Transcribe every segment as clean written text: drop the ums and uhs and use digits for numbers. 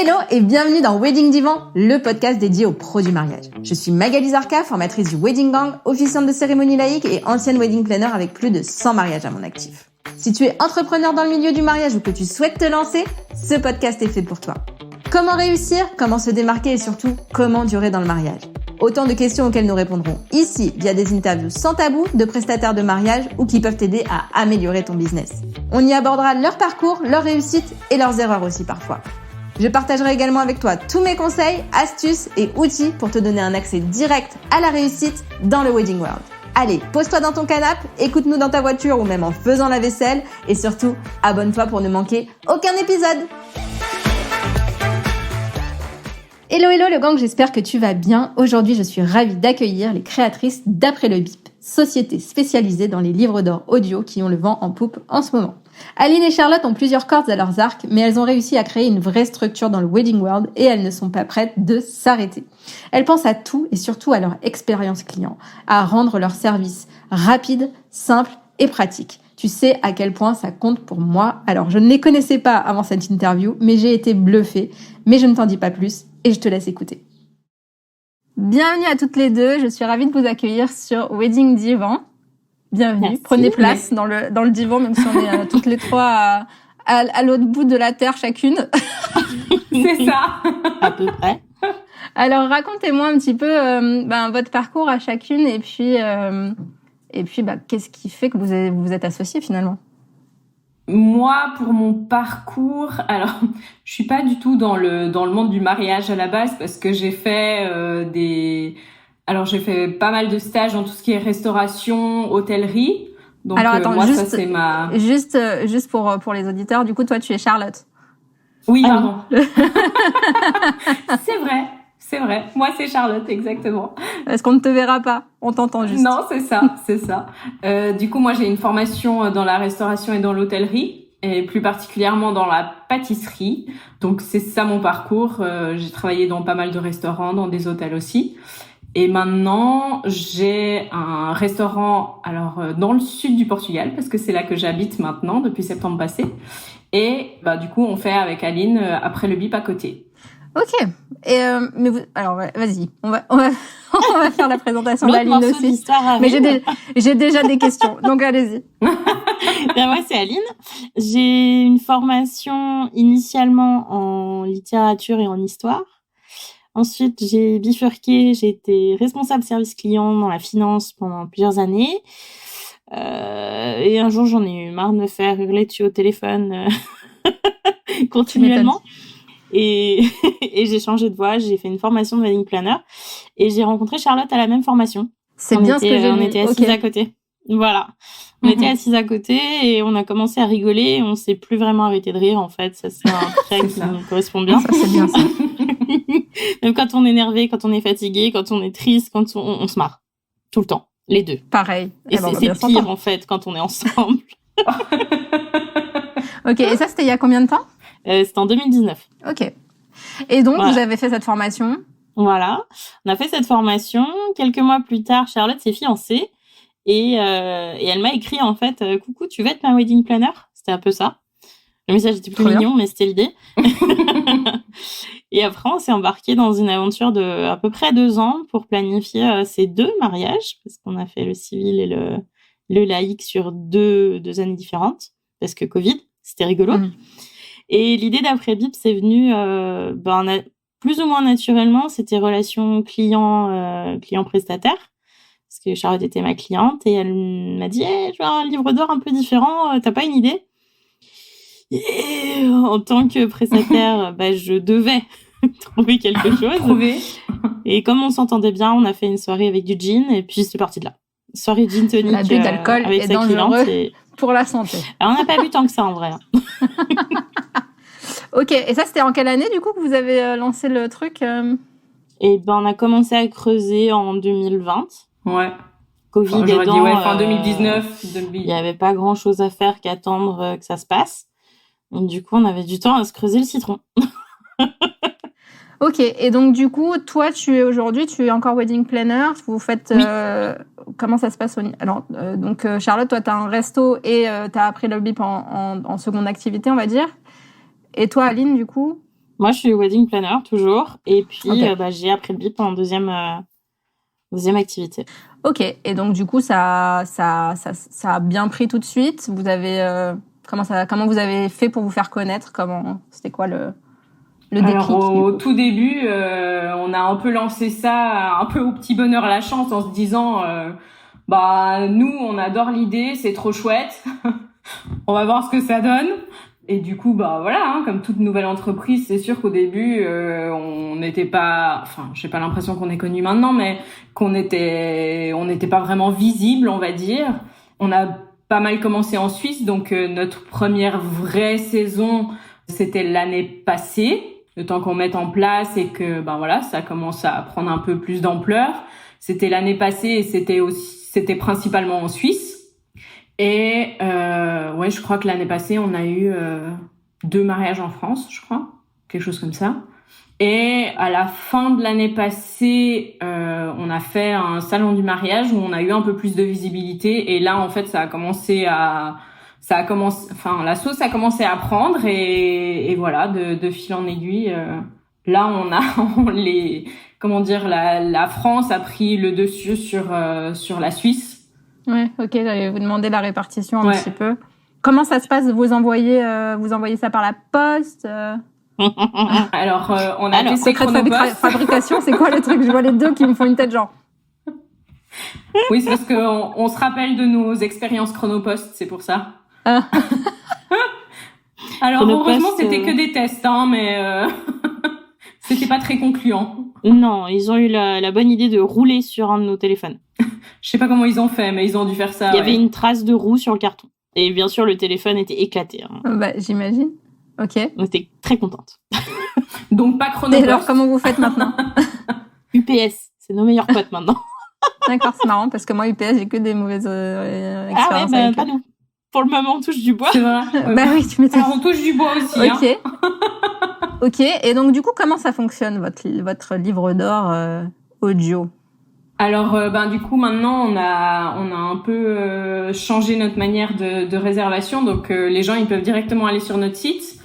Hello et bienvenue dans Wedding Divan, le podcast dédié aux pros du mariage. Je suis Magali Zarka, formatrice du Wedding Gang, officiante de cérémonie laïque et ancienne wedding planner avec plus de 100 mariages à mon actif. Si tu es entrepreneur dans le milieu du mariage ou que tu souhaites te lancer, ce podcast est fait pour toi. Comment réussir, comment se démarquer et surtout, comment durer dans le mariage? Autant de questions auxquelles nous répondrons ici via des interviews sans tabou de prestataires de mariage ou qui peuvent t'aider à améliorer ton business. On y abordera leur parcours, leurs réussites et leurs erreurs aussi parfois. Je partagerai également avec toi tous mes conseils, astuces et outils pour te donner un accès direct à la réussite dans le Wedding World. Allez, pose-toi dans ton canapé, écoute-nous dans ta voiture ou même en faisant la vaisselle et surtout, abonne-toi pour ne manquer aucun épisode. Hello le gang, j'espère que tu vas bien. Aujourd'hui, je suis ravie d'accueillir les créatrices d'Après le Bip, société spécialisée dans les livres d'or audio qui ont le vent en poupe en ce moment. Aline et Charlotte ont plusieurs cordes à leurs arcs, mais elles ont réussi à créer une vraie structure dans le Wedding World et elles ne sont pas prêtes de s'arrêter. Elles pensent à tout et surtout à leur expérience client, à rendre leur service rapide, simple et pratique. Tu sais à quel point ça compte pour moi. Alors, je ne les connaissais pas avant cette interview, mais j'ai été bluffée. Mais je ne t'en dis pas plus et je te laisse écouter. Bienvenue à toutes les deux. Je suis ravie de vous accueillir sur Wedding Divan. Bienvenue. Merci. Prenez place dans le divan, même si on est toutes les trois à l'autre bout de la terre chacune. C'est ça. À peu près. Alors, racontez-moi un petit peu votre parcours à chacune et puis qu'est-ce qui fait que vous êtes associées finalement? Moi, pour mon parcours, alors je suis pas du tout dans le monde du mariage à la base parce que j'ai fait j'ai fait pas mal de stages dans tout ce qui est restauration, hôtellerie. Donc alors attends, moi juste, ça c'est ma juste pour les auditeurs, du coup toi tu es Charlotte. Oui, pardon. C'est vrai. Moi, c'est Charlotte, exactement. Est-ce qu'on ne te verra pas? On t'entend juste. Non, c'est ça. Du coup, moi, j'ai une formation dans la restauration et dans l'hôtellerie, et plus particulièrement dans la pâtisserie. Donc, c'est ça mon parcours. J'ai travaillé dans pas mal de restaurants, dans des hôtels aussi. Et maintenant, j'ai un restaurant, dans le sud du Portugal, parce que c'est là que j'habite maintenant, depuis septembre passé. Et, du coup, on fait avec Aline, Après le Bip à côté. Ok. Mais vas-y. On va faire la présentation d'Aline aussi. Mais j'ai déjà des questions. Donc, allez-y. Moi, c'est Aline. J'ai une formation initialement en littérature et en histoire. Ensuite, j'ai bifurqué. J'ai été responsable service client dans la finance pendant plusieurs années. Et un jour, j'en ai eu marre de me faire hurler dessus au téléphone continuellement. Et j'ai changé de voie, j'ai fait une formation de wedding planner et j'ai rencontré Charlotte à la même formation. C'est bien ce que j'ai vu. On était assises à côté. Voilà. On était assises à côté et on a commencé à rigoler et on s'est plus vraiment arrêté de rire en fait. Ça c'est un trait qui nous correspond bien. Ça c'est bien ça. Même quand on est énervé, quand on est fatigué, quand on est triste, quand on se marre. Tout le temps. Les deux. Pareil. Et c'est pire en fait quand on est ensemble. Ok, et ça c'était il y a combien de temps? C'était en 2019. Ok. Et donc, Vous avez fait cette formation? Voilà. On a fait cette formation. Quelques mois plus tard, Charlotte s'est fiancée. Et elle m'a écrit, en fait, « Coucou, tu veux être ma wedding planner ?» C'était un peu ça. Le message était plus mignon, mais c'était l'idée. Et après, on s'est embarqué dans une aventure de à peu près 2 ans pour planifier ces 2 mariages. Parce qu'on a fait le civil et le laïque sur deux années différentes. Parce que Covid, c'était rigolo. Et l'idée d'Après Bip, c'est venu plus ou moins naturellement. C'était relation client-prestataire. Parce que Charlotte était ma cliente et elle m'a dit hey, « je veux un livre d'or un peu différent, t'as pas une idée ?» Et en tant que prestataire, je devais trouver quelque chose. Et comme on s'entendait bien, on a fait une soirée avec du gin et puis c'est parti de là. Soirée gin tonic l'abus d'alcool avec est sa dangereux cliente. Pour la santé. Alors, on n'a pas bu tant que ça en vrai. Ok, et ça c'était en quelle année du coup que vous avez lancé le truc Et on a commencé à creuser en 2020. Ouais. Covid j'aurais aidant, dit fin 2019. Il n'y avait pas grand chose à faire qu'attendre que ça se passe. Et du coup, on avait du temps à se creuser le citron. Ok, et donc du coup, toi, tu es encore wedding planner. Vous faites comment ça se passe Alors, Charlotte, toi, t'as un resto et t'as Après le Bip en seconde activité, on va dire. Et toi, Aline, du coup? Moi, je suis wedding planner toujours. Et puis, Ok. j'ai après le BIP en deuxième activité. Ok. Et donc, du coup, ça a bien pris tout de suite. Vous avez, comment vous avez fait pour vous faire connaître? C'était quoi le déclic? Alors au tout début, on a un peu lancé ça un peu au petit bonheur la chance en se disant nous on adore l'idée, c'est trop chouette. On va voir ce que ça donne. Et du coup voilà, comme toute nouvelle entreprise, c'est sûr qu'au début on n'était pas, enfin j'ai pas l'impression qu'on est connu maintenant, mais on n'était pas vraiment visible, on va dire. On a pas mal commencé en Suisse, donc notre première vraie saison c'était l'année passée. Le temps qu'on mette en place et que ça commence à prendre un peu plus d'ampleur. C'était l'année passée et c'était principalement en Suisse. Et je crois que l'année passée on a eu 2 mariages en France, je crois, quelque chose comme ça. Et à la fin de l'année passée, on a fait un salon du mariage où on a eu un peu plus de visibilité. Et là, en fait, la sauce a commencé à prendre et voilà, de fil en aiguille. Là, la France a pris le dessus sur la Suisse. Ouais, ok, j'allais vous demander la répartition un petit peu. Comment ça se passe? Vous envoyez ça par la poste? Alors, on a testé Chronopost. Fabrication, c'est quoi le truc? Je vois les deux qui me font une tête genre. Oui, c'est parce qu'on se rappelle de nos expériences Chronopost, c'est pour ça. Alors, heureusement, c'était que des tests, mais c'était pas très concluant. Non, ils ont eu la bonne idée de rouler sur un de nos téléphones. Je sais pas comment ils ont fait, mais ils ont dû faire ça. Il y avait une trace de roue sur le carton. Et bien sûr, le téléphone était éclaté. J'imagine. Ok. On était très contentes. Donc, pas Chronopost. Et alors, comment vous faites maintenant? UPS, c'est nos meilleurs potes maintenant. D'accord, c'est marrant parce que moi, UPS, j'ai que des mauvaises expériences. Ah ouais, pas nous. Pour le moment, on touche du bois. C'est vrai. Oui, tu m'étonnes. Alors, on touche du bois aussi. Ok. Ok. Et donc, du coup, comment ça fonctionne, votre livre d'or audio? Alors, du coup, maintenant, on a un peu changé notre manière de réservation. Donc, les gens, ils peuvent directement aller sur notre site,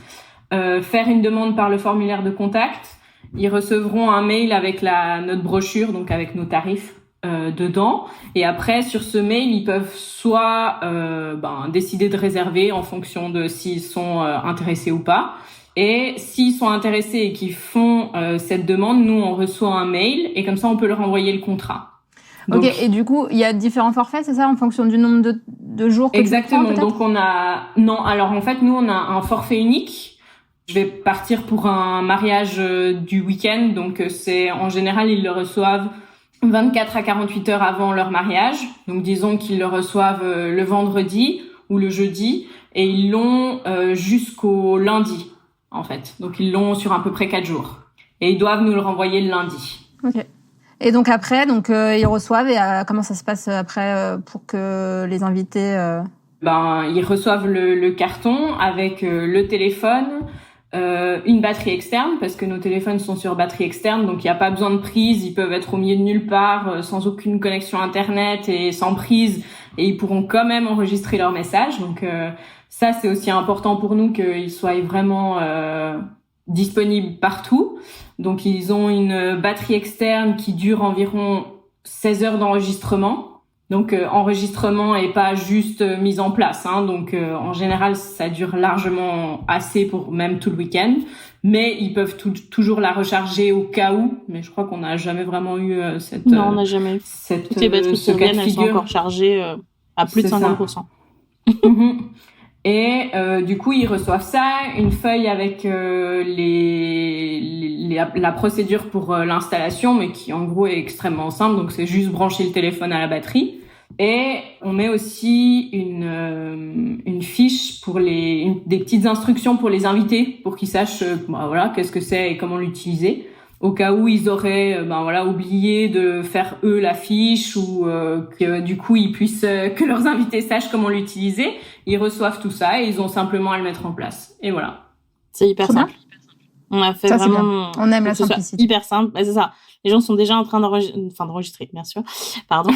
faire une demande par le formulaire de contact. Ils recevront un mail avec notre brochure, donc avec nos tarifs dedans. Et après, sur ce mail, ils peuvent soit décider de réserver en fonction de s'ils sont intéressés ou pas. Et s'ils sont intéressés et qu'ils font cette demande, nous, on reçoit un mail et comme ça, on peut leur envoyer le contrat. Donc, ok, et du coup, il y a différents forfaits, c'est ça, en fonction du nombre de jours que exactement. tu prends, Donc, alors en fait, nous, on a un forfait unique. Je vais partir pour un mariage du week-end. Donc, en général, ils le reçoivent 24 à 48 heures avant leur mariage. Donc, disons qu'ils le reçoivent le vendredi ou le jeudi et ils l'ont jusqu'au lundi. En fait. Donc, ils l'ont sur à peu près 4 jours. Et ils doivent nous le renvoyer le lundi. Ok. Et donc après, ils reçoivent et comment ça se passe après pour que les invités... Ils reçoivent le carton avec le téléphone, une batterie externe, parce que nos téléphones sont sur batterie externe, donc il n'y a pas besoin de prise, ils peuvent être au milieu de nulle part, sans aucune connexion Internet et sans prise, et ils pourront quand même enregistrer leur message. Donc ça, c'est aussi important pour nous qu'ils soient vraiment disponibles partout. Donc, ils ont une batterie externe qui dure environ 16 heures d'enregistrement. Donc, enregistrement et pas juste mise en place. Donc, en général, ça dure largement assez pour même tout le week-end. Mais ils peuvent toujours la recharger au cas où. Mais je crois qu'on n'a jamais vraiment eu cette... Non, on n'a jamais eu. Toutes les batteries qui reviennent, elles sont encore chargées à plus de 50%. Et du coup, ils reçoivent ça, une feuille avec la procédure pour l'installation, mais qui en gros est extrêmement simple. Donc, c'est juste brancher le téléphone à la batterie. Et on met aussi une fiche pour des petites instructions pour les invités, pour qu'ils sachent qu'est-ce que c'est et comment l'utiliser. Au cas où ils auraient oublié de faire eux la fiche ou que du coup ils puissent que leurs invités sachent comment l'utiliser, ils reçoivent tout ça et ils ont simplement à le mettre en place. Et voilà. C'est hyper simple. On a fait ça, vraiment... On aime la simplicité. Hyper simple, c'est ça. Les gens sont déjà en train d'enregistrer, bien sûr. Pardon.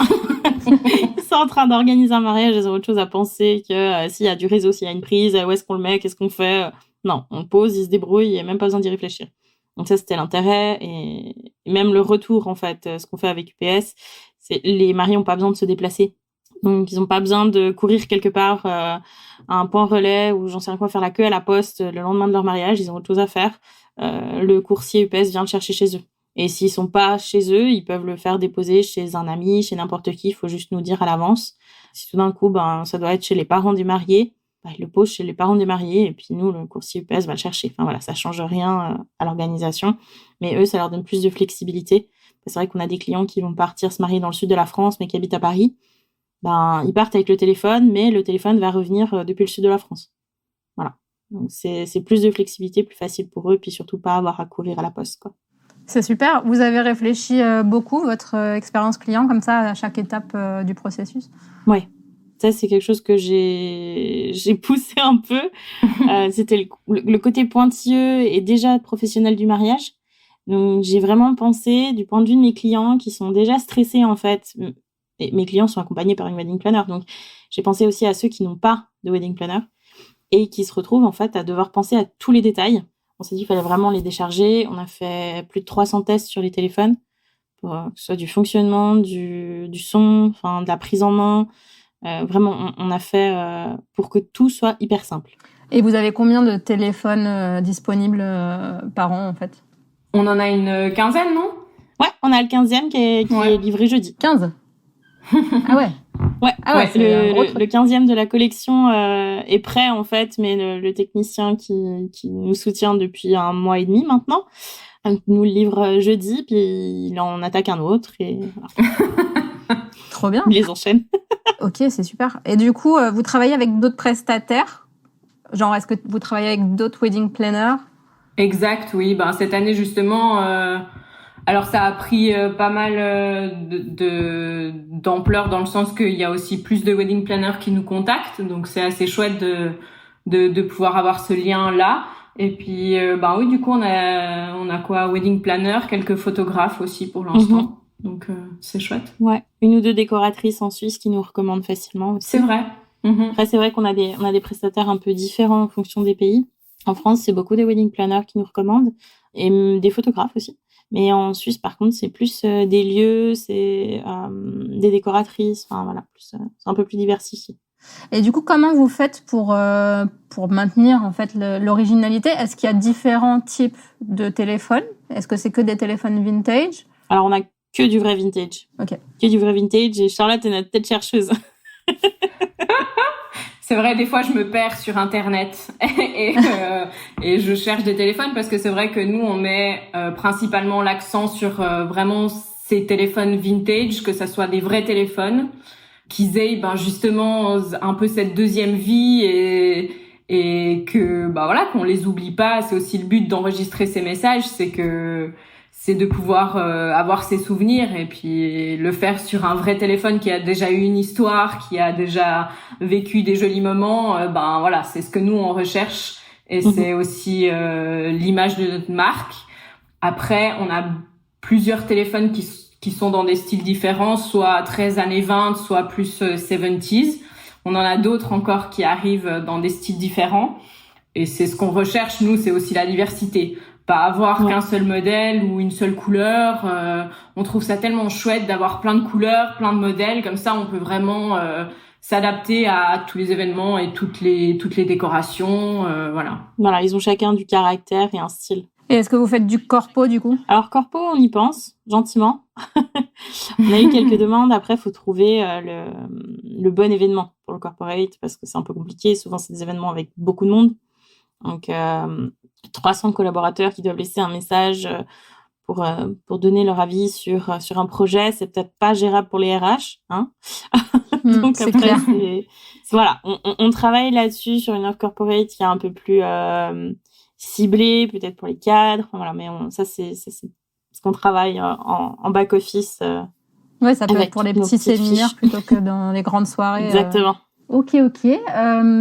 Ils sont en train d'organiser un mariage, ils ont autre chose à penser que s'il y a du réseau, s'il y a une prise, où est-ce qu'on le met, qu'est-ce qu'on fait. Non, on pose, ils se débrouillent, il n'y a même pas besoin d'y réfléchir. Donc ça, c'était l'intérêt. Et même le retour, en fait, ce qu'on fait avec UPS, c'est les mariés n'ont pas besoin de se déplacer. Donc, ils n'ont pas besoin de courir quelque part à un point relais ou j'en sais rien quoi, faire la queue à la poste le lendemain de leur mariage. Ils ont autre chose à faire. Le coursier UPS vient le chercher chez eux. Et s'ils sont pas chez eux, ils peuvent le faire déposer chez un ami, chez n'importe qui. Il faut juste nous dire à l'avance. Si tout d'un coup, ça doit être chez les parents du marié, ils le posent chez les parents du marié et puis nous, le coursier UPS va le chercher. Enfin voilà, ça change rien à l'organisation. Mais eux, ça leur donne plus de flexibilité. C'est vrai qu'on a des clients qui vont partir se marier dans le sud de la France, mais qui habitent à Paris. Ils partent avec le téléphone, mais le téléphone va revenir depuis le sud de la France. Voilà. Donc, c'est plus de flexibilité, plus facile pour eux, puis surtout pas avoir à courir à la poste, quoi. C'est super. Vous avez réfléchi beaucoup, votre expérience client, comme ça, à chaque étape du processus? Ouais. Ça, c'est quelque chose que j'ai poussé un peu. C'était le côté pointilleux et déjà professionnel du mariage. Donc, j'ai vraiment pensé du point de vue de mes clients qui sont déjà stressés, en fait. Et mes clients sont accompagnés par une wedding planner. Donc, j'ai pensé aussi à ceux qui n'ont pas de wedding planner et qui se retrouvent, en fait, à devoir penser à tous les détails. On s'est dit qu'il fallait vraiment les décharger. On a fait plus de 300 tests sur les téléphones, pour que ce soit du fonctionnement, du son, enfin, de la prise en main. Vraiment, on a fait pour que tout soit hyper simple. Et vous avez combien de téléphones disponibles par an, en fait? On en a une quinzaine, non? Ouais, on a le 15e qui est livré jeudi. 15? Ah ouais. Ouais, le 15e de la collection est prêt, en fait, mais le technicien qui nous soutient depuis 1 mois et demi maintenant nous le livre jeudi, puis il en attaque un autre et voilà. Trop bien. Il les enchaîne. Ok, c'est super. Et du coup, vous travaillez avec d'autres prestataires? Genre, est-ce que vous travaillez avec d'autres wedding planners? Exact, oui. Cette année, justement, alors ça a pris pas mal d'ampleur dans le sens qu'il y a aussi plus de wedding planners qui nous contactent. Donc, c'est assez chouette de pouvoir avoir ce lien-là. Et puis, oui, du coup, on a quoi? Wedding planner, quelques photographes aussi pour l'instant. Mm-hmm. Donc, c'est chouette. Ouais. 1 ou 2 décoratrices en Suisse qui nous recommandent facilement aussi. C'est vrai. Mm-hmm. Après, c'est vrai qu'on a des prestataires un peu différents en fonction des pays. En France, c'est beaucoup des wedding planners qui nous recommandent et des photographes aussi. Mais en Suisse, par contre, c'est plus des lieux, c'est des décoratrices. Enfin, voilà, c'est un peu plus diversifié. Et du coup, comment vous faites pour maintenir en fait l'originalité? Est-ce qu'il y a différents types de téléphones? Est-ce que c'est que des téléphones vintage? Alors, on a que du vrai vintage. Ok. Que du vrai vintage. Et Charlotte est notre tête chercheuse. C'est vrai, des fois, je me perds sur Internet et je cherche des téléphones parce que c'est vrai que nous, on met principalement l'accent sur vraiment ces téléphones vintage, que ça soit des vrais téléphones, qu'ils aient justement un peu cette deuxième vie et que qu'on les oublie pas. C'est aussi le but d'enregistrer ces messages, c'est de pouvoir avoir ses souvenirs et puis le faire sur un vrai téléphone qui a déjà eu une histoire, qui a déjà vécu des jolis moments. C'est ce que nous on recherche et c'est aussi l'image de notre marque. Après, on a plusieurs téléphones qui sont dans des styles différents, soit 13 années 20, soit plus 70s. On en a d'autres encore qui arrivent dans des styles différents et c'est ce qu'on recherche. Nous, c'est aussi la diversité. Pas avoir qu'un seul modèle ou une seule couleur. On trouve ça tellement chouette d'avoir plein de couleurs, plein de modèles. Comme ça, on peut vraiment s'adapter à tous les événements et toutes les décorations. Voilà. Voilà, ils ont chacun du caractère et un style. Et est-ce que vous faites du corpo, du coup? Alors, corpo, on y pense, gentiment. On a eu quelques demandes. Après, il faut trouver le bon événement pour le corporate parce que c'est un peu compliqué. Souvent, c'est des événements avec beaucoup de monde. Donc, 300 collaborateurs qui doivent laisser un message pour donner leur avis sur un projet, c'est peut-être pas gérable pour les RH, hein. Donc c'est après, clair. Voilà, on travaille là-dessus sur une offre corporate qui est un peu plus ciblée, peut-être pour les cadres. Enfin, voilà, mais ça c'est ce qu'on travaille en back office. Ouais, ça peut être pour les petits séminaires plutôt que dans les grandes soirées. Exactement. Ok.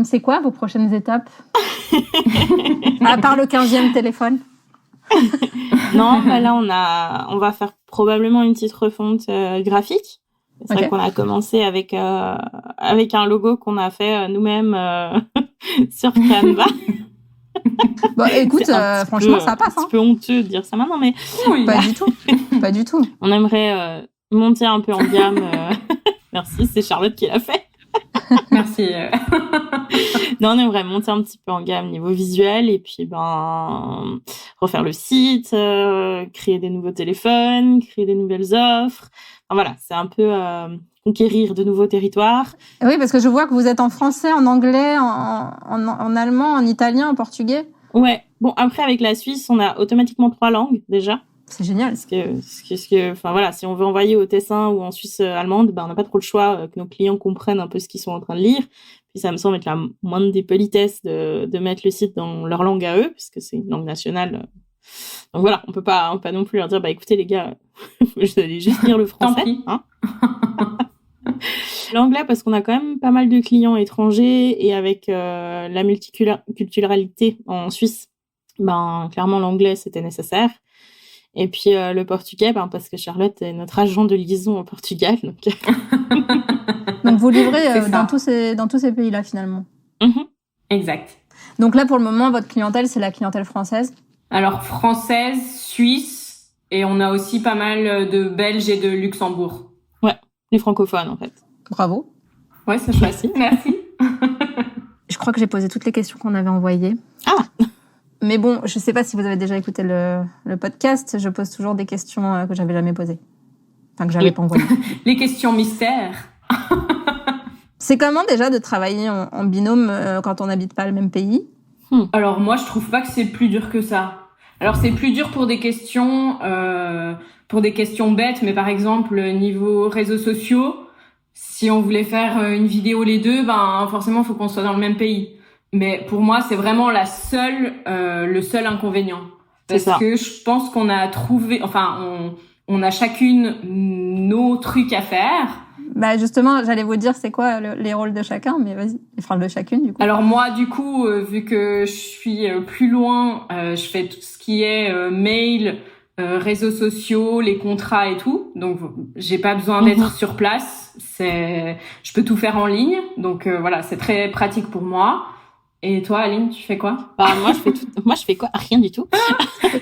C'est quoi vos prochaines étapes? À part le 15e téléphone. Non, là, on va faire probablement une petite refonte graphique. C'est vrai qu'on a commencé avec un logo qu'on a fait nous-mêmes sur Canva. Écoute, franchement, ça passe. C'est un petit peu honteux de dire ça maintenant, mais Oui. Pas du tout. Pas du tout. on aimerait monter un peu en gamme. Merci, c'est Charlotte qui l'a fait. Merci. Non, on aimerait monter un petit peu en gamme niveau visuel et puis refaire le site, créer des nouveaux téléphones, créer des nouvelles offres. Enfin, voilà, c'est un peu conquérir de nouveaux territoires. Oui, parce que je vois que vous êtes en français, en anglais, en allemand, en italien, en portugais. Ouais. Bon, après, avec la Suisse, on a automatiquement 3 langues déjà. C'est génial. Enfin voilà, si on veut envoyer au Tessin ou en Suisse allemande, on n'a pas trop le choix que nos clients comprennent un peu ce qu'ils sont en train de lire. Puis ça me semble être la moindre des politesses de mettre le site dans leur langue à eux, puisque c'est une langue nationale. Donc voilà, on peut pas non plus leur dire, écoutez les gars, vous allez juste lire le français. Hein. L'anglais, parce qu'on a quand même pas mal de clients étrangers et avec la multiculturalité en Suisse, clairement l'anglais c'était nécessaire. Et puis le portugais, parce que Charlotte est notre agent de liaison au Portugal. Donc vous livrez dans tous ces pays-là finalement. Mm-hmm. Exact. Donc là pour le moment, votre clientèle, c'est la clientèle française? Alors française, suisse, et on a aussi pas mal de Belges et de Luxembourg. Ouais, les francophones en fait. Bravo. Ouais, c'est chouette. Merci. Je crois que j'ai posé toutes les questions qu'on avait envoyées. Ah. Mais bon, je sais pas si vous avez déjà écouté le podcast. Je pose toujours des questions que j'avais jamais posées. Enfin, que j'avais pas envoyées. Les questions mystères. C'est comment déjà de travailler en binôme quand on n'habite pas le même pays? Alors moi, je trouve pas que c'est plus dur que ça. Alors c'est plus dur pour des questions bêtes, mais par exemple niveau réseaux sociaux, si on voulait faire une vidéo les deux, forcément, faut qu'on soit dans le même pays. Mais pour moi, c'est vraiment le seul inconvénient. Parce que je pense qu'on a trouvé, on a chacune nos trucs à faire. Justement, j'allais vous dire c'est quoi les rôles de chacun, mais vas-y, enfin de chacune du coup. Alors moi, du coup, vu que je suis plus loin, je fais tout ce qui est mail, réseaux sociaux, les contrats et tout. Donc j'ai pas besoin d'être sur place. Je peux tout faire en ligne. Donc voilà, c'est très pratique pour moi. Et toi, Aline, tu fais quoi? Moi, je fais quoi? Rien du tout.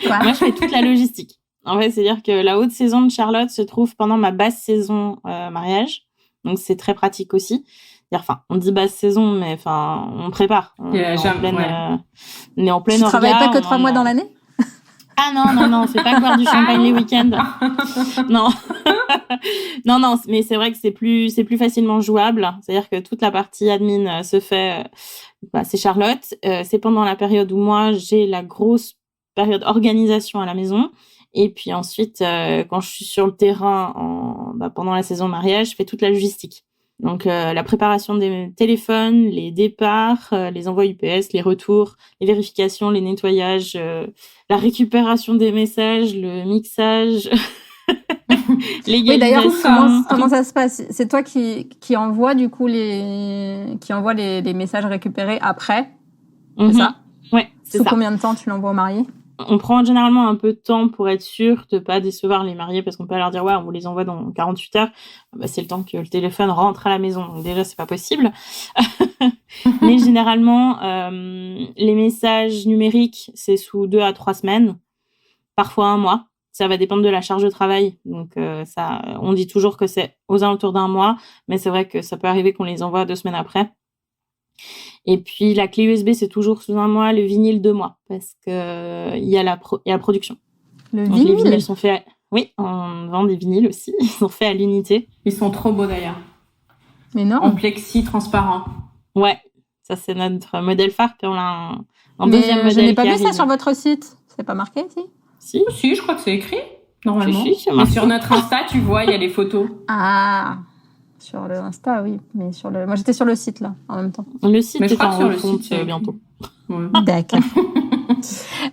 Moi, je fais toute la logistique. En fait, c'est-à-dire que la haute saison de Charlotte se trouve pendant ma basse saison mariage. Donc, c'est très pratique aussi. On dit basse saison, mais on prépare. On est en pleine Tu travailles pas que 3 mois dans l'année? Ah non, c'est pas boire du champagne les week-ends. Non. non, mais c'est vrai que c'est plus facilement jouable. C'est-à-dire que toute la partie admin se fait, c'est Charlotte. C'est pendant la période où moi, j'ai la grosse période organisation à la maison. Et puis ensuite, quand je suis sur le terrain pendant la saison mariage, je fais toute la logistique. Donc la préparation des téléphones, les départs, les envois UPS, les retours, les vérifications, les nettoyages, la récupération des messages, le mixage, l'égalisation. Oui, d'ailleurs, comment ça se passe? C'est toi qui envoie du coup les messages récupérés après, c'est ça? Ouais, c'est ça. Sous combien de temps tu l'envoies aux mariés? On prend généralement un peu de temps pour être sûr de pas décevoir les mariés parce qu'on peut leur dire on vous les envoie dans 48 heures. C'est le temps que le téléphone rentre à la maison. Donc déjà, c'est pas possible. Mais généralement, les messages numériques, c'est sous 2 à 3 semaines, parfois 1 mois. Ça va dépendre de la charge de travail. Donc on dit toujours que c'est aux alentours d'1 mois, mais c'est vrai que ça peut arriver qu'on les envoie 2 semaines après. Et puis la clé USB, c'est toujours sous 1 mois, le vinyle 2 mois, parce que il y a la production. Donc, les vinyles sont faits. Oui, on vend des vinyles aussi. Ils sont faits à l'unité. Ils sont trop beaux d'ailleurs. Mais non. En plexi transparent. Ouais, ça c'est notre modèle phare. Puis on a un deuxième modèle. Je n'ai pas vu ça sur votre site. C'est pas marqué, si? Si, je crois que c'est écrit normalement. Si, et sur notre Insta, tu vois, il y a les photos. Ah. Sur le Insta, oui, mais moi j'étais sur le site là, en même temps. Le site est en refonte bientôt. Ouais. D'accord.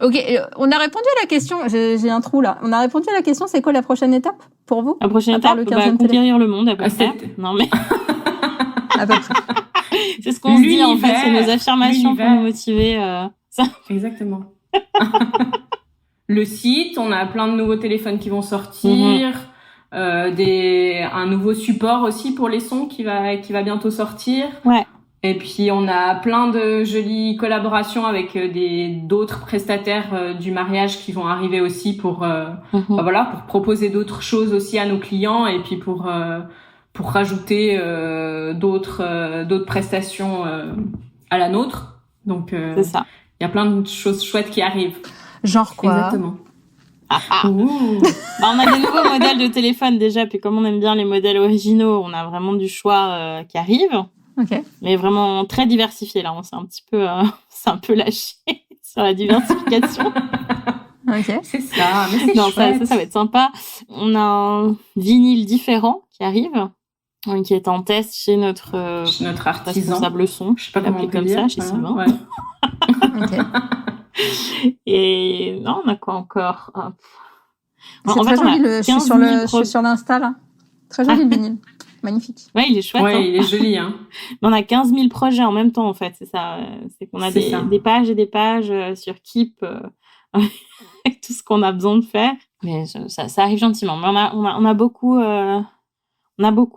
Ok, on a répondu à la question. J'ai un trou là. On a répondu à la question. C'est quoi la prochaine étape pour vous? La prochaine étape, conquérir le monde à peu près. Non mais. À peu près. C'est ce qu'on se dit en fait. C'est nos affirmations pour nous motiver. Ça. Exactement. Le site, on a plein de nouveaux téléphones qui vont sortir. Un nouveau support aussi pour les sons qui va bientôt sortir. Ouais. Et puis on a plein de jolies collaborations avec d'autres prestataires du mariage qui vont arriver aussi pour voilà, pour proposer d'autres choses aussi à nos clients et puis pour rajouter d'autres prestations à la nôtre. Donc c'est ça. Il y a plein de choses chouettes qui arrivent. Genre quoi? Exactement. On a des nouveaux modèles de téléphone déjà, puis comme on aime bien les modèles originaux, on a vraiment du choix qui arrive. Ok. Mais vraiment très diversifié là, on s'est un peu lâché sur la diversification. Ok. C'est ça, mais c'est chouette. Ça va être sympa. On a un vinyle différent qui arrive, qui est en test chez notre artisan. Responsable son. Je sais pas comment on peut comme dire. ça, chez Sylvain. Ouais. Ok. Et non, on a quoi encore? C'est très joli, je suis sur l'Insta là. Très joli le vinyle. Magnifique. Ouais, il est chouette. Ouais, il est joli. Hein. On a 15 000 projets en même temps, en fait. C'est ça. C'est qu'on a des pages et des pages sur Keep avec tout ce qu'on a besoin de faire. Mais ça arrive gentiment. Mais on a beaucoup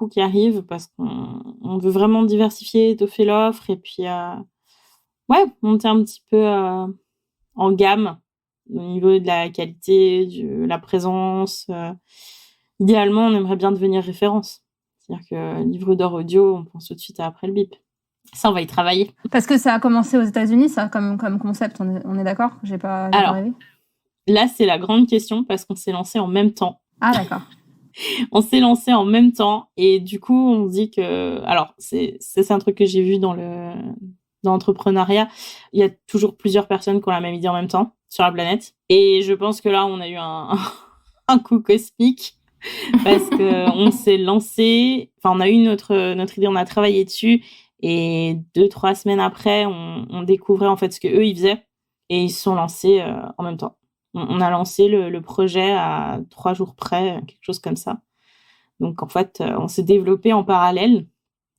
qui arrivent parce qu'on veut vraiment diversifier, étoffer l'offre et puis monter un petit peu en gamme au niveau de la qualité, de la présence. Idéalement, on aimerait bien devenir référence. C'est-à-dire que livre d'or audio, on pense tout de suite à Après le bip. Ça, on va y travailler. Parce que ça a commencé aux États-Unis, ça, comme concept, on est d'accord? J'ai pas rêvé. Là, c'est la grande question parce qu'on s'est lancé en même temps. Ah, d'accord. On s'est lancé en même temps et du coup, on se dit que... Alors, c'est un truc que j'ai vu dans l'entrepreneuriat. Il y a toujours plusieurs personnes qui ont la même idée en même temps sur la planète. Et je pense que là, on a eu un coup cosmique. Parce que on s'est lancé, on a eu notre idée, on a travaillé dessus et 2-3 semaines après, on découvrait en fait ce que eux ils faisaient et ils se sont lancés en même temps. On a lancé le projet à 3 jours près, quelque chose comme ça. Donc en fait, on s'est développé en parallèle.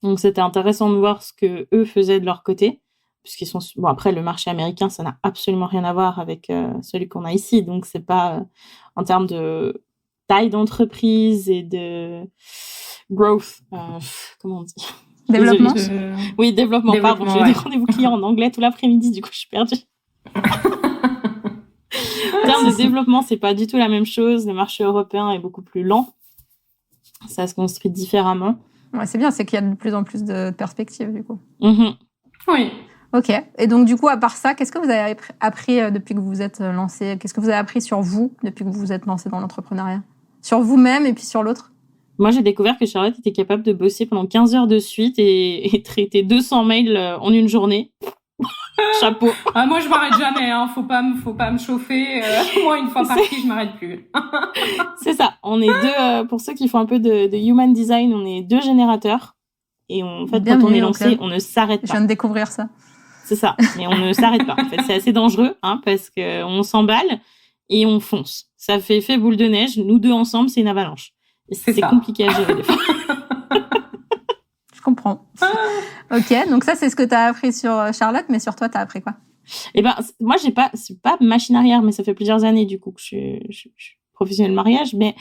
Donc c'était intéressant de voir ce que eux faisaient de leur côté, puisqu'ils sont après le marché américain, ça n'a absolument rien à voir avec celui qu'on a ici. Donc c'est pas en termes de taille d'entreprise et de growth, comment on dit? Développement. Oui, développement, pardon. J'ai eu des rendez-vous clients en anglais tout l'après-midi, du coup, je suis perdue. En termes de développement, c'est pas du tout la même chose. Le marché européen est beaucoup plus lent. Ça se construit différemment. Ouais, c'est bien, c'est qu'il y a de plus en plus de perspectives, du coup. Oui. Ok. Et donc, du coup, à part ça, qu'est-ce que vous avez appris depuis que vous vous êtes lancé? Qu'est-ce que vous avez appris sur vous depuis que vous vous êtes lancé dans l'entrepreneuriat? Sur vous-même et puis sur l'autre? Moi, j'ai découvert que Charlotte était capable de bosser pendant 15 heures de suite et traiter 200 mails en une journée. Chapeau. Moi, je m'arrête jamais. Faut pas me chauffer. Moi, une fois partie, je m'arrête plus. C'est ça. On est deux. Pour ceux qui font un peu de human design, on est 2 générateurs. Et en fait, quand on est lancé, on ne s'arrête pas. Je viens de découvrir ça. C'est ça. Mais on ne s'arrête pas. En fait, c'est assez dangereux, parce que on s'emballe et on fonce. Ça fait effet boule de neige. Nous deux ensemble, c'est une avalanche. C'est compliqué à gérer des fois. Je comprends. Ok, donc ça, c'est ce que tu as appris sur Charlotte, mais sur toi, tu as appris quoi? Moi, c'est pas machine arrière, mais ça fait plusieurs années, du coup, que je suis professionnelle de mariage, mais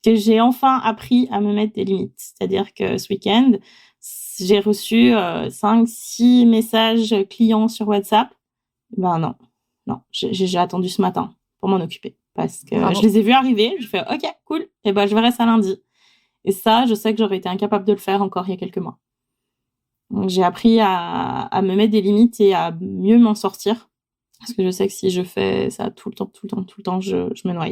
que j'ai enfin appris à me mettre des limites. C'est-à-dire que ce week-end, j'ai reçu 5-6 messages clients sur WhatsApp. Non, j'ai attendu ce matin pour m'en occuper. Parce que je les ai vus arriver, je fais ok, cool, et je verrai ça lundi. Et ça, je sais que j'aurais été incapable de le faire encore il y a quelques mois. Donc j'ai appris à me mettre des limites et à mieux m'en sortir. Parce que je sais que si je fais ça tout le temps, je me noie.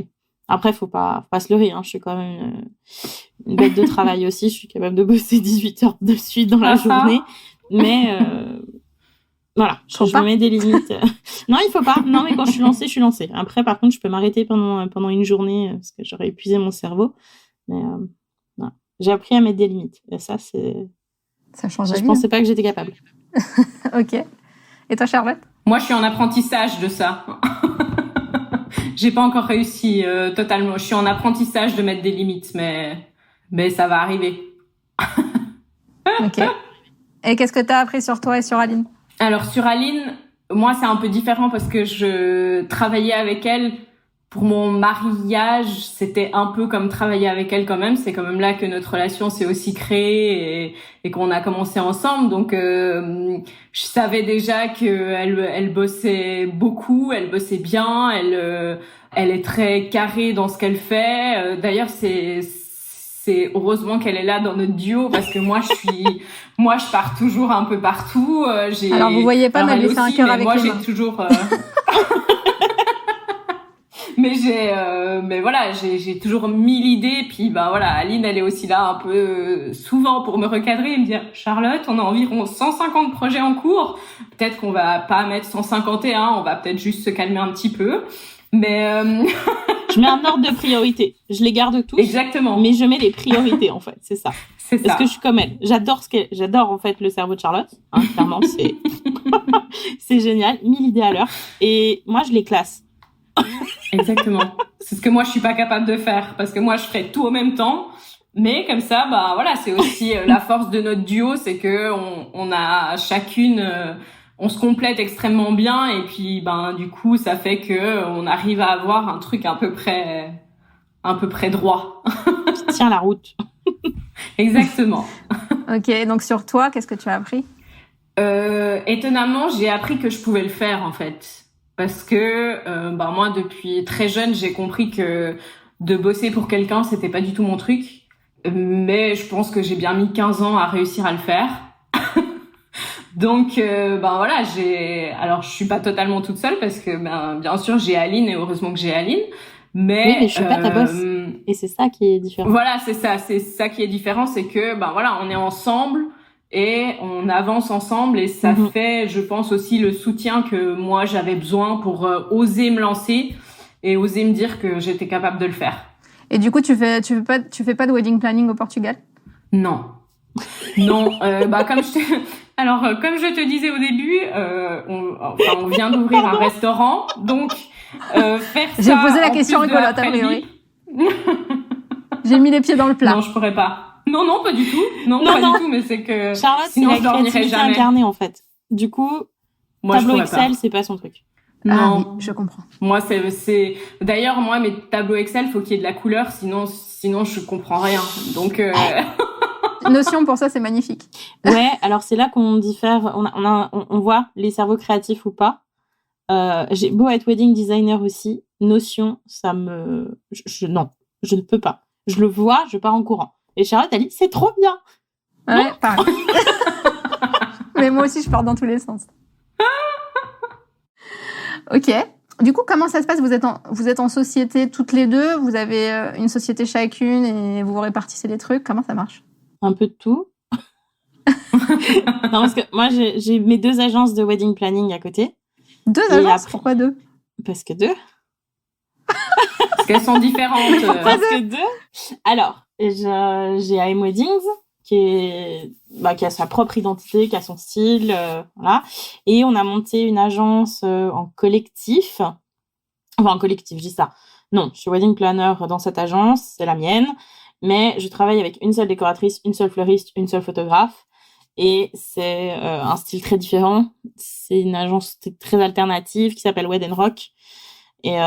Après, faut pas se leurrer, je suis quand même une bête de travail aussi, je suis capable de bosser 18 heures de suite dans la journée. Mais voilà, je me mets des limites. Non, il faut pas. Non, mais quand je suis lancée, je suis lancée. Après, par contre, je peux m'arrêter pendant une journée parce que j'aurais épuisé mon cerveau. Mais non. J'ai appris à mettre des limites. Et ça, ça change la vie. Je pensais pas que j'étais capable. Ok. Et toi, Charlotte? Moi, je suis en apprentissage de ça. J'ai pas encore réussi totalement. Je suis en apprentissage de mettre des limites, mais ça va arriver. Ok. Et qu'est-ce que tu as appris sur toi et sur Aline? Alors, sur Aline, moi, c'est un peu différent parce que je travaillais avec elle pour mon mariage, c'était un peu comme travailler avec elle quand même. C'est quand même là que notre relation s'est aussi créée et qu'on a commencé ensemble. Donc, je savais déjà que elle bossait beaucoup, elle bossait bien, elle est très carrée dans ce qu'elle fait. D'ailleurs, c'est heureusement qu'elle est là dans notre duo parce que moi je pars toujours un peu partout. Alors vous voyez pas, mais elle fait un cœur avec moi les j'ai mains. toujours. Mais voilà, j'ai toujours 1000 idées. Puis bah voilà, Aline, elle est aussi là un peu souvent pour me recadrer et me dire Charlotte, on a environ 150 projets en cours. Peut-être qu'on va pas mettre 151, on va peut-être juste se calmer un petit peu. Mais je mets un ordre de priorité. Je les garde tous. Exactement. Mais je mets les priorités en fait, c'est ça. C'est ça. Parce que je suis comme elle. J'adore en fait le cerveau de Charlotte. Hein, clairement, c'est génial. 1000 idées à l'heure. Et moi, je les classe. Exactement. C'est ce que moi je suis pas capable de faire parce que moi je ferais tout en même temps. Mais comme ça, bah voilà, c'est aussi la force de notre duo, c'est que on a chacune, on se complète extrêmement bien et puis ben du coup ça fait que on arrive à avoir un truc à peu près droit. Qui tient la route. Exactement. Ok, donc sur toi, qu'est-ce que tu as appris ? Étonnamment, j'ai appris que je pouvais le faire en fait. Parce que moi depuis très jeune j'ai compris que de bosser pour quelqu'un c'était pas du tout mon truc, mais je pense que j'ai bien mis 15 ans à réussir à le faire. Donc voilà, alors je suis pas totalement toute seule parce que bien sûr j'ai Aline et heureusement que j'ai Aline, mais oui, je suis pas ta boss et c'est ça qui est différent. Voilà, c'est ça qui est différent, c'est que voilà, on est ensemble. Et on avance ensemble et ça fait, je pense aussi, le soutien que moi j'avais besoin pour oser me lancer et oser me dire que j'étais capable de le faire. Et du coup, tu fais pas de wedding planning au Portugal ? Non. Non, comme je te disais au début, on vient d'ouvrir un restaurant, donc faire ça. J'ai posé la question rigolote a priori. J'ai mis les pieds dans le plat. Non, je pourrais pas. Non, pas du tout. Non, pas du tout, mais c'est que Charlotte, sinon c'est je la dormirais créativité jamais. incarnée en fait. Du coup, moi, tableau Excel, c'est pas son truc. Non, ah, oui, je comprends. Moi, c'est. D'ailleurs, moi, mes tableaux Excel, faut qu'il y ait de la couleur, sinon, je comprends rien. Donc. Notion pour ça, c'est magnifique. Ouais, alors c'est là qu'on diffère. On voit les cerveaux créatifs ou pas. J'ai beau être wedding designer aussi, Notion, non, je ne peux pas. Je le vois, je pars en courant. Et Charlotte, elle dit, c'est trop bien. Ouais, pareil. Mais moi aussi, je pars dans tous les sens. Ok. Du coup, comment ça se passe ? Vous êtes en société toutes les deux ? Vous avez une société chacune et vous répartissez les trucs ? Comment ça marche ? Un peu de tout. Non, parce que moi, j'ai mes 2 agences de wedding planning à côté. 2 agences ? Après... Pourquoi 2 ? Parce que 2. Parce qu'elles sont différentes. Parce que 2. Alors, j'ai AM Weddings, qui a sa propre identité, qui a son style, voilà. Et on a monté une agence en collectif. Enfin, en collectif, je dis ça. Non, je suis wedding planner dans cette agence, c'est la mienne. Mais je travaille avec une seule décoratrice, une seule fleuriste, une seule photographe. Et c'est un style très différent. C'est une agence très alternative qui s'appelle Wed & Rock. Et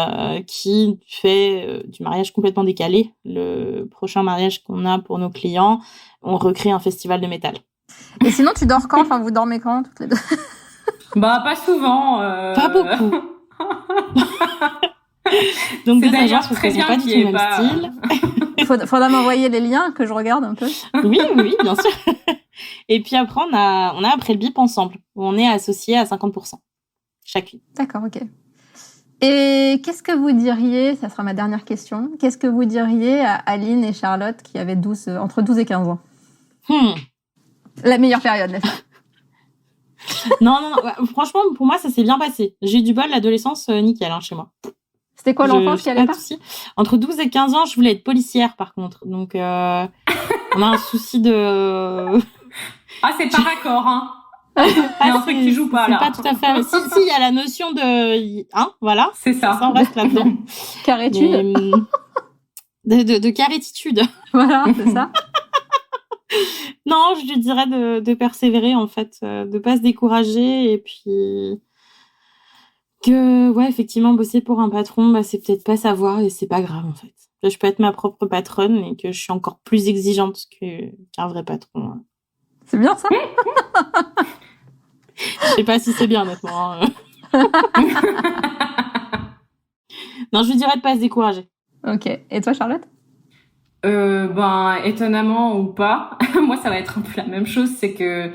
qui fait du mariage complètement décalé. Le prochain mariage qu'on a pour nos clients, on recrée un festival de métal. Et sinon, tu dors quand ? Enfin, vous dormez quand, toutes les deux ? Pas souvent. Pas beaucoup. Donc, c'est 2 agences, parce très qu'elles bien n'ont pas du tout le même style. Faudra m'envoyer les liens que je regarde un peu. Oui, bien sûr. Et puis après, on a après le BIP ensemble, où on est associés à 50%. Chacune. D'accord, ok. Et qu'est-ce que vous diriez, ça sera ma dernière question, qu'est-ce que vous diriez à Aline et Charlotte qui avaient entre 12 et 15 ans ? La meilleure période, n'est-ce pas ? Non, franchement, pour moi, ça s'est bien passé. J'ai eu du bol, l'adolescence, nickel, chez moi. C'était quoi l'enfance qui allait pas ? Entre 12 et 15 ans, je voulais être policière, par contre. Donc, on a un souci de... Ah, c'est par accord, hein. Il y a un truc qui joue pas, là. C'est pas tout à fait... Si, il y a la notion de... Hein, voilà. C'est ça. Ça, on reste là-dedans. Carétude. De carétitude. Voilà, c'est ça. Non, je lui dirais de persévérer, en fait. De pas se décourager et puis Que, ouais, effectivement, bosser pour un patron, c'est peut-être pas savoir et c'est pas grave, en fait. Je peux être ma propre patronne et que je suis encore plus exigeante qu'un vrai patron. C'est bien ça. Je sais pas si c'est bien, honnêtement. Non, je lui dirais de pas se décourager. Ok. Et toi, Charlotte? Étonnamment ou pas, moi ça va être un peu la même chose, c'est que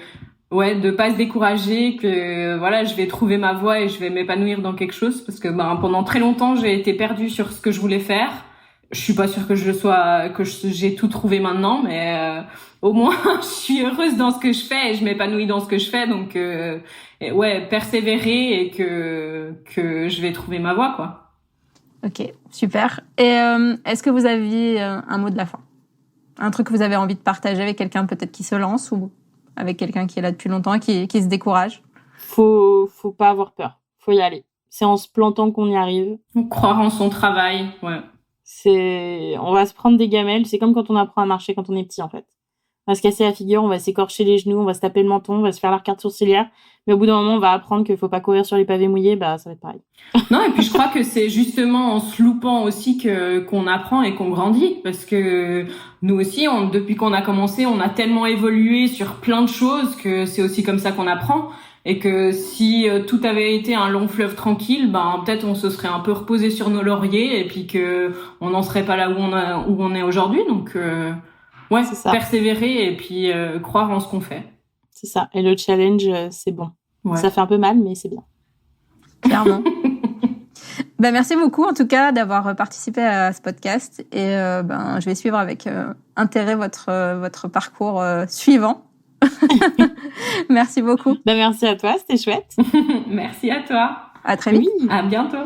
de pas se décourager, que voilà, je vais trouver ma voie et je vais m'épanouir dans quelque chose, parce que pendant très longtemps j'ai été perdue sur ce que je voulais faire. Je suis pas sûre que j'ai tout trouvé maintenant, mais au moins je suis heureuse dans ce que je fais et je m'épanouis dans ce que je fais, donc persévérer et que je vais trouver ma voie, quoi. Ok, super. Et est-ce que vous aviez un mot de la fin? Un truc que vous avez envie de partager avec quelqu'un peut-être qui se lance ou avec quelqu'un qui est là depuis longtemps et qui se décourage? Faut pas avoir peur. Faut y aller. C'est en se plantant qu'on y arrive. Croire en son travail, ouais. On va se prendre des gamelles. C'est comme quand on apprend à marcher quand on est petit, en fait. On va se casser la figure, on va s'écorcher les genoux, on va se taper le menton, on va se faire l'arcade sourcilière. Mais au bout d'un moment, on va apprendre qu'il faut pas courir sur les pavés mouillés, ça va être pareil. Non, et puis je crois que c'est justement en se loupant aussi qu'on apprend et qu'on grandit. Parce que nous aussi, depuis qu'on a commencé, on a tellement évolué sur plein de choses que c'est aussi comme ça qu'on apprend. Et que si tout avait été un long fleuve tranquille, peut-être on se serait un peu reposé sur nos lauriers et puis que on n'en serait pas là où on est aujourd'hui. Donc c'est ça. Persévérer et puis croire en ce qu'on fait. C'est ça. Et le challenge, c'est bon. Ouais. Ça fait un peu mal, mais c'est bien. Clairement. Merci beaucoup en tout cas d'avoir participé à ce podcast et je vais suivre avec intérêt votre parcours suivant. Merci beaucoup. Merci à toi, c'était chouette. Merci à toi. À très vite. Oui, à bientôt.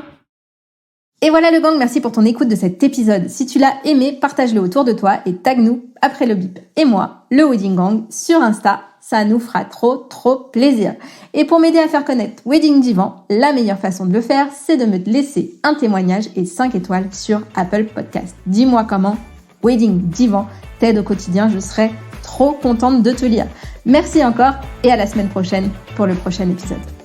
Et voilà le gang, merci pour ton écoute de cet épisode. Si tu l'as aimé, partage-le autour de toi et tag-nous après le bip. Et moi, le Wedding Gang, sur Insta, ça nous fera trop plaisir. Et pour m'aider à faire connaître Wedding Divan, la meilleure façon de le faire, c'est de me laisser un témoignage et 5 étoiles sur Apple Podcast. Dis-moi comment Wedding Divan t'aide au quotidien, je serai trop contente de te lire. Merci encore et à la semaine prochaine pour le prochain épisode.